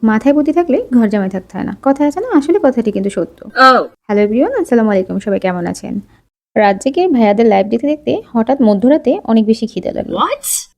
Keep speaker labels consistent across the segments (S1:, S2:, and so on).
S1: মাথায় বুদ্ধি থাকলে ঘর জামাই থাকতে হয় না, কথা আছে না? আসলে কথাটি কিন্তু সত্য। হ্যালো এভরিওয়ান, আসসালামু আলাইকুম। সবাই কেমন আছেন? রাত জেগে ভাইয়াদের লাইভ দেখতে দেখতে হঠাৎ মধ্যরাতে অনেক বেশি খিদে লাগলো।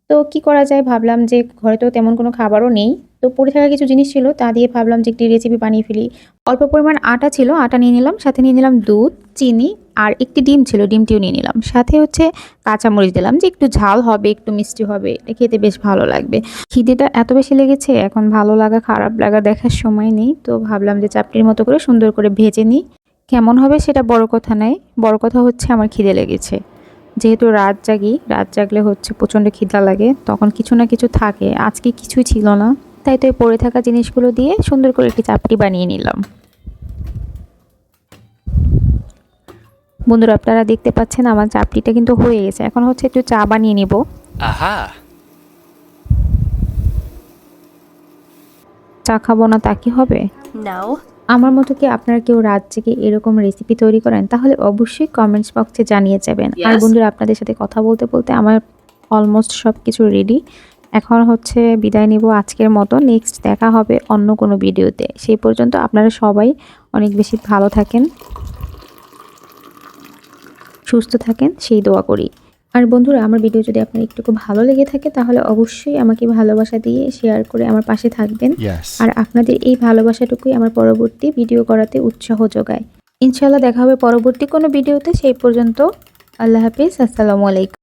S1: তো কি করা যায় ভাবলাম যে ঘরে তো তেমন কোনো খাবারও নেই, তো পড়ে থাকা কিছু জিনিস ছিল তা দিয়ে ভাবলাম যে একটি রেসিপি বানিয়ে ফেলি। অল্প পরিমাণ আটা ছিল, আটা নিয়ে নিলাম, সাথে নিয়ে নিলাম দুধ, চিনি আর একটি ডিম ছিল, ডিমটিও নিয়ে নিলাম। সাথে হচ্ছে কাঁচামরিচ দিলাম যে একটু ঝাল হবে, একটু মিষ্টি হবে, এটা খেতে বেশ ভালো লাগবে। খিদেটা এত বেশি লেগেছে, এখন ভালো লাগা খারাপ লাগা দেখার সময় নেই, তো ভাবলাম যে চাপটির মতো করে সুন্দর করে ভেজে নিই। কেমন হবে সেটা বড় কথা নয়, বড় কথা হচ্ছে আমার খিদে লেগেছে। যেহেতু রাত জাগি, রাত জাগলে হচ্ছে প্রচণ্ড খিদা লাগে, তখন কিছু না কিছু থাকে। আজকে কিছুই ছিল না, তাই তো এই পড়ে থাকা জিনিসগুলো দিয়ে সুন্দর করে একটি চাপটি বানিয়ে নিলাম। বন্ধুরা, আপনারা দেখতে পাচ্ছেন আমার চাপটিটা কিন্তু হয়ে গেছে। এখন হচ্ছে একটু চা বানিয়ে নিব।
S2: আহা!
S1: চা খাবো না তা কি হবে?
S3: No.
S1: আমার মতো কি আপনারা কেউ রাত জেগে এরকম রেসিপি তৈরি করেন? তাহলে অবশ্যই কমেন্টস বক্সে জানিয়ে যাবেন। আর
S3: Yes.
S1: বন্ধুরা, আপনাদের সাথে কথা বলতে বলতে আমার অলমোস্ট সব কিছু রেডি। এখন হচ্ছে বিদায় নিব আজকের মতো। নেক্সট দেখা হবে অন্য কোনো ভিডিওতে। সেই পর্যন্ত আপনারা সবাই অনেক বেশি ভালো থাকেন, সুস্থ থাকেন, সেই দোয়া করি। আর বন্ধুরা, আমার ভিডিও যদি আপনার একটুকু ভালো লেগে থাকে তাহলে অবশ্যই আমাকে ভালোবাসা দিয়ে শেয়ার করে আমার পাশে থাকবেন।
S2: Yes.
S1: আর আপনাদের এই ভালোবাসাটুকুই আমার পরবর্তী ভিডিও করাতে উৎসাহ যোগায়। ইনশাআল্লাহ দেখা হবে পরবর্তী কোনো ভিডিওতে। সেই পর্যন্ত আল্লাহ হাফিজ, আসসালামু আলাইকুম।